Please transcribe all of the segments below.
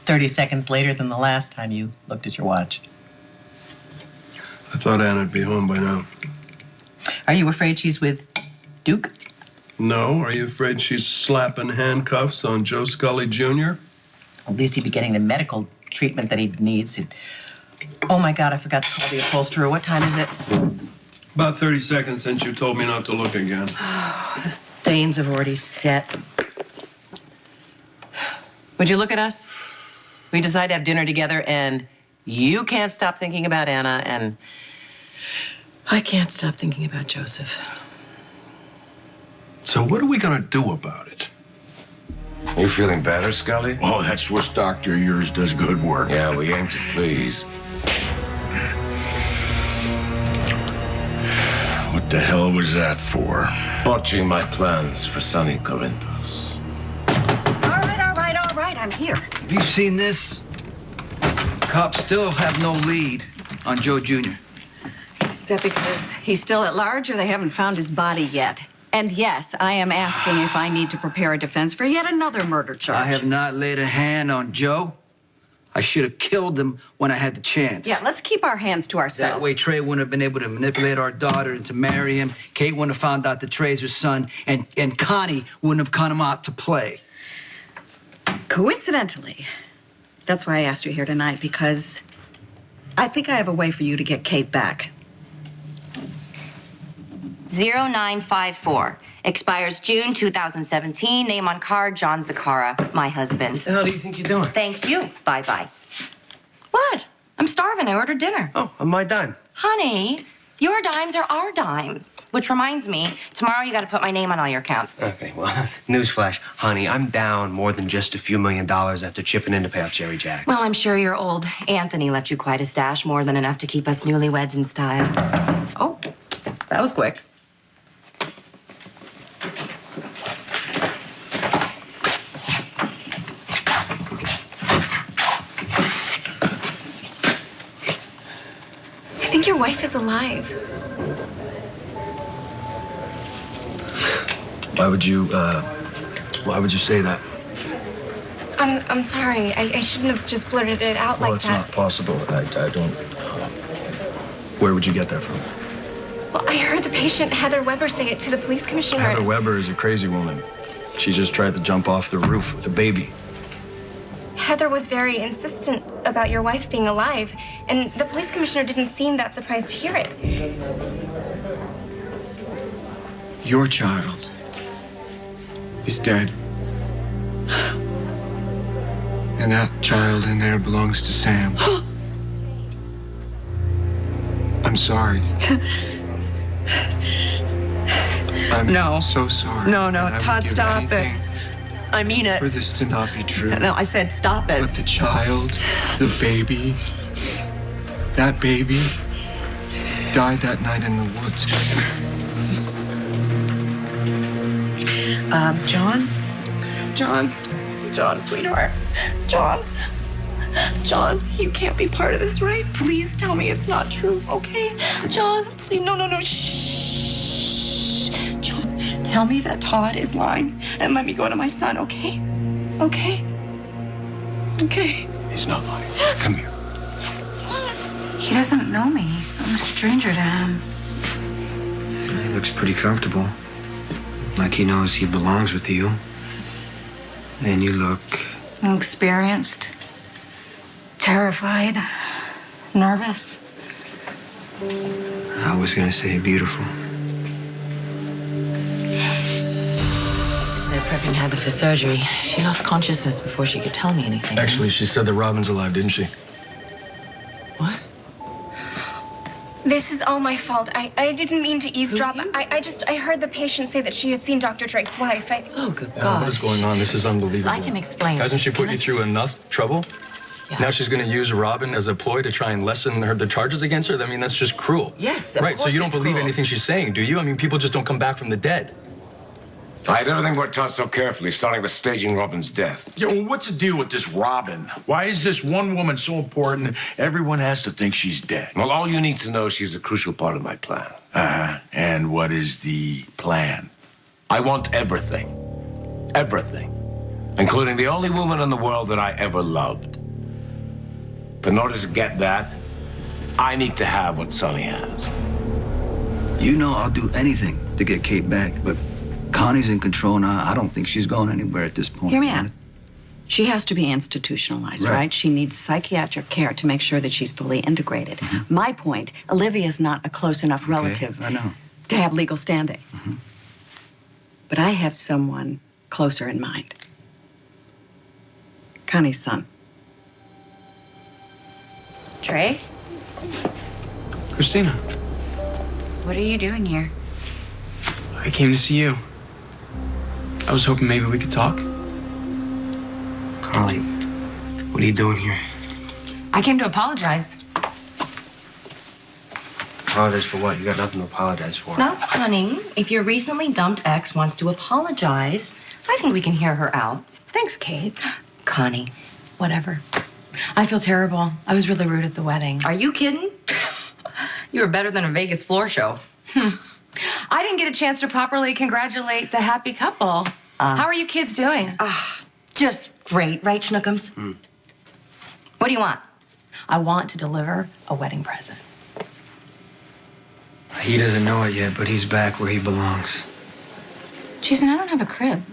30 seconds later than the last time you looked at your watch. I thought Anna'd be home by now. Are you afraid she's with Duke? No, are you afraid she's slapping handcuffs on Joe Scully Jr.? At least he'd be getting the medical treatment that he needs. Oh, my God, I forgot to call the upholsterer. What time is it? About 30 seconds since you told me not to look again. Oh, the stains have already set. Would you look at us? We decide to have dinner together, and you can't stop thinking about Anna, and I can't stop thinking about Joseph. So what are we gonna do about it? You feeling better, Scully? Oh, that Swiss doctor of yours does good work. Yeah, we aim to please. What the hell was that for? Botching my plans for Sonny Corinthos. All right, I'm here. Have you seen this? Cops still have no lead on Joe Jr. Is that because he's still at large or they haven't found his body yet? And yes, I am asking if I need to prepare a defense for yet another murder charge. I have not laid a hand on Joe. I should have killed him when I had the chance. Yeah, let's keep our hands to ourselves. That way Trey wouldn't have been able to manipulate our daughter into marry him. Kate wouldn't have found out that Trey's her son, and Connie wouldn't have come out to play. Coincidentally, that's why I asked you here tonight, because I think I have a way for you to get Kate back. 0954. Expires June 2017. Name on card, John Zakara, my husband. What the hell do you think you're doing? Thank you. Bye-bye. What? I'm starving. I ordered dinner. Oh, on my dime. Honey, your dimes are our dimes. Which reminds me, tomorrow you got to put my name on all your accounts. Okay, well, newsflash. Honey, I'm down more than just a few $1 million after chipping in to pay off Jerry Jacks. Well, I'm sure your old Anthony left you quite a stash, more than enough to keep us newlyweds in style. Oh, that was quick. I think your wife is alive. Why would you say that? I'm sorry. I shouldn't have just blurted it out like Well, it's that. not possible. I don't... where would you get that from? Well, I heard the patient, Heather Weber, say it to the police commissioner. Heather Weber is a crazy woman. She just tried to jump off the roof with a baby. Heather was very insistent about your wife being alive, and the police commissioner didn't seem that surprised to hear it. Your child is dead. And that child in there belongs to Sam. I'm sorry. I'm so sorry. No, Todd, stop it. I mean it. For this to not be true. No, I said stop it. But the child, the baby, that baby died that night in the woods. John, sweetheart. John, you can't be part of this, right? Please tell me it's not true, okay? John, please, no, shh. John, tell me that Todd is lying and let me go to my son, okay? Okay? He's not lying. Come here. He doesn't know me. I'm a stranger to him. He looks pretty comfortable. Like he knows he belongs with you. And you look... Inexperienced. Terrified. Nervous. I was gonna say beautiful. They're prepping Heather for surgery. She lost consciousness before she could tell me anything. Actually, she said that Robin's alive, didn't she? What? This is all my fault. I didn't mean to eavesdrop. I heard the patient say that she had seen Dr. Drake's wife. Oh, good What God. is going on? This is unbelievable. I can explain. Hasn't she put you through enough trouble? Yeah. Now she's going to use Robin as a ploy to try and lessen the charges against her? I mean, that's just cruel. Yes, of Right, so course you don't it's believe cruel. anything she's saying, do you? I mean, people just don't come back from the dead. I had everything worked out so carefully, starting with staging Robin's death. Yeah, well, what's the deal with this Robin? Why is this one woman so important everyone has to think she's dead? Well, all you need to know is she's a crucial part of my plan. And what is the plan? I want everything. Everything. Including the only woman in the world that I ever loved. In order to get that, I need to have what Sonny has. You know I'll do anything to get Kate back, but Connie's in control now. I don't think she's going anywhere at this point. Hear me out. She has to be institutionalized, right? She needs psychiatric care to make sure that she's fully integrated. Mm-hmm. My point, Olivia's not a close enough relative I know. to have legal standing. Mm-hmm. But I have someone closer in mind. Connie's son. Trey, Christina, what are you doing here? I came to see you. I was hoping maybe we could talk. Carly, what are you doing here? I came to apologize. Apologize for what? You got nothing to apologize for. No, honey. If your recently dumped ex wants to apologize, I think we can hear her out. Thanks, Kate. Connie. Whatever. I feel terrible. I was really rude at the wedding. Are you kidding? You were better than a Vegas floor show. I didn't get a chance to properly congratulate the happy couple. How are you kids doing? Just great, right, Schnookums? What do you want? I want to deliver a wedding present. He doesn't know it yet, but he's back where he belongs. Jason, I don't have a crib.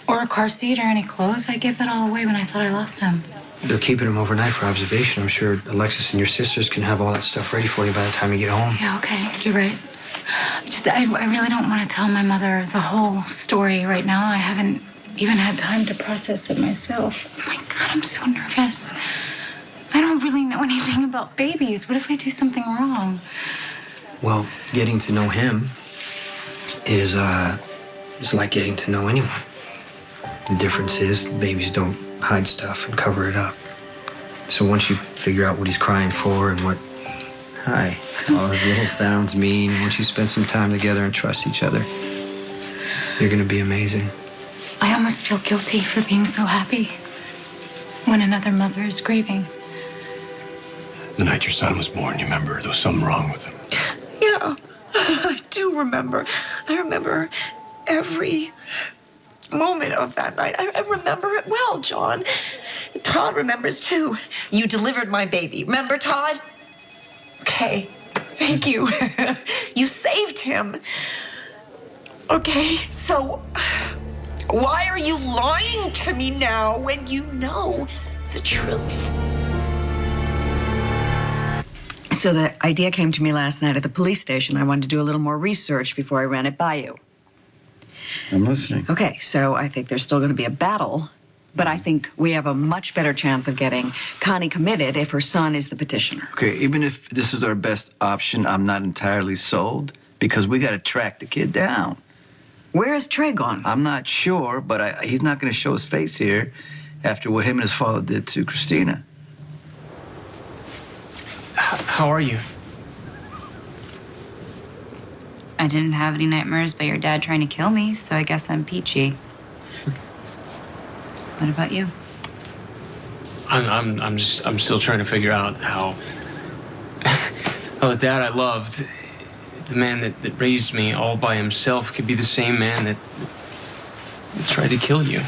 Or a car seat or any clothes. I gave that all away when I thought I lost him. They're keeping him overnight for observation. I'm sure Alexis and your sisters can have all that stuff ready for you by the time you get home. Yeah, okay. You're right. I really don't want to tell my mother the whole story right now. I haven't even had time to process it myself. Oh my God, I'm so nervous. I don't really know anything about babies. What if I do something wrong? Well, getting to know him is like getting to know anyone. The difference is babies don't hide stuff and cover it up. So once you figure out what he's crying for and what all his little sounds mean, once you spend some time together and trust each other, you're gonna be amazing. I almost feel guilty for being so happy when another mother is grieving. The night your son was born, you remember there was something wrong with him. Yeah, I do remember. I remember every moment of that night. I remember it well, John. Todd remembers too. You delivered my baby. Remember, Todd? Okay, thank you. You saved him. Okay, so why are you lying to me now when you know the truth? So the idea came to me last night at the police station. I wanted to do a little more research before I ran it by you. I'm listening. Okay, so I think there's still going to be a battle, but I think we have a much better chance of getting Connie committed if her son is the petitioner. Okay, even if this is our best option, I'm not entirely sold because we got to track the kid down. Where is Trey gone? I'm not sure, but he's not going to show his face here after what him and his father did to Christina. How are you? I didn't have any nightmares about your dad trying to kill me, so I guess I'm peachy. What about you? I'm still trying to figure out how the dad I loved, the man that raised me all by himself, could be the same man that tried to kill you.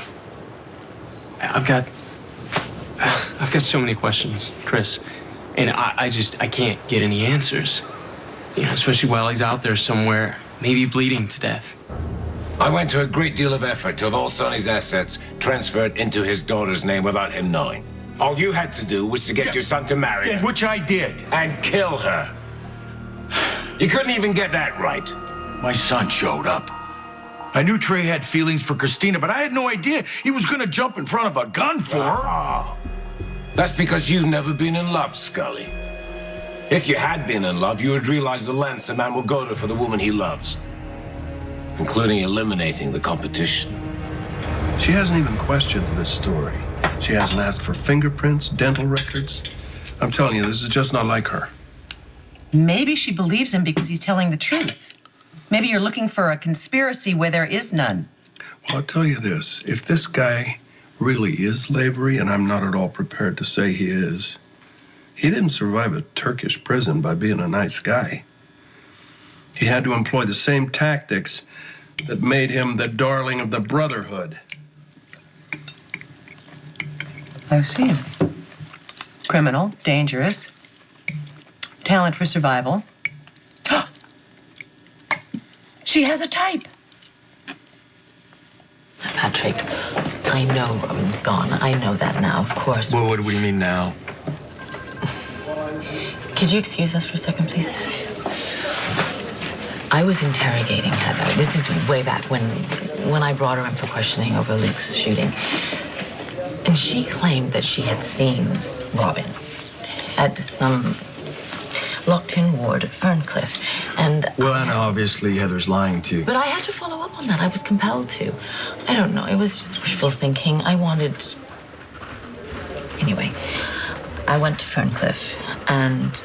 I've got so many questions, Chris, and I can't get any answers. You know, especially while he's out there somewhere, maybe bleeding to death. I went to a great deal of effort to have all Sonny's assets transferred into his daughter's name without him knowing. All you had to do was to get your son to marry her. Which I did. And kill her. You couldn't even get that right. My son showed up. I knew Trey had feelings for Christina, but I had no idea he was gonna jump in front of a gun for her. That's because you've never been in love, Scully. If you had been in love, you would realize the lengths a man will go to for the woman he loves, including eliminating the competition. She hasn't even questioned this story. She hasn't asked for fingerprints, dental records. I'm telling you, this is just not like her. Maybe she believes him because he's telling the truth. Maybe you're looking for a conspiracy where there is none. Well, I'll tell you this. If this guy really is Lavery, and I'm not at all prepared to say he is, he didn't survive a Turkish prison by being a nice guy. He had to employ the same tactics that made him the darling of the Brotherhood. I see. Criminal, dangerous, talent for survival. She has a type. Patrick, I know Robin's gone. I know that now, of course. Well, what do you mean now? Could you excuse us for a second, please? I was interrogating Heather. This is way back when I brought her in for questioning over Luke's shooting. And she claimed that she had seen Robin at some locked-in ward at Ferncliff. And Well, and obviously Heather's lying too. But I had to follow up on that. I was compelled to. I don't know. It was just wishful thinking. Anyway, I went to Ferncliff, and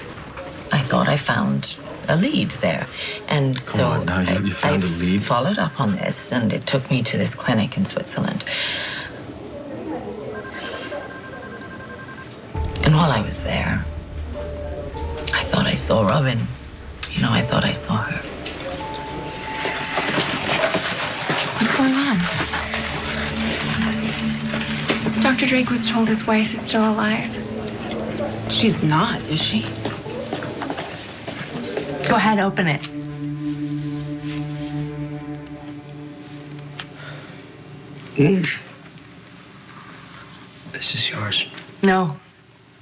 I thought I found a lead there. And so on, now you found a lead? Followed up on this, and it took me to this clinic in Switzerland. And while I was there, I thought I saw Robin. I thought I saw her. What's going on? Dr. Drake was told his wife is still alive. She's not, is she? Go ahead, open it. This is yours. No,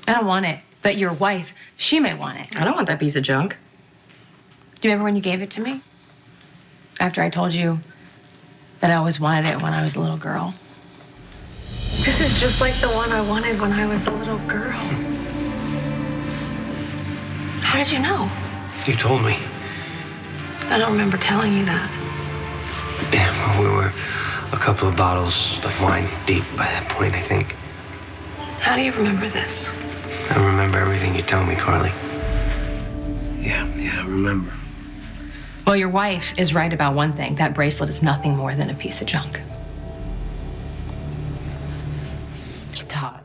I don't want it. But your wife, she may want it. I don't want that piece of junk. Do you remember when you gave it to me? After I told you that I always wanted it when I was a little girl. This is just like the one I wanted when I was a little girl. How did you know? You told me. I don't remember telling you that. Yeah, well, we were a couple of bottles of wine deep by that point, I think. How do you remember this? I remember everything you tell me, Carly. Yeah, I remember. Well, your wife is right about one thing. That bracelet is nothing more than a piece of junk. Todd.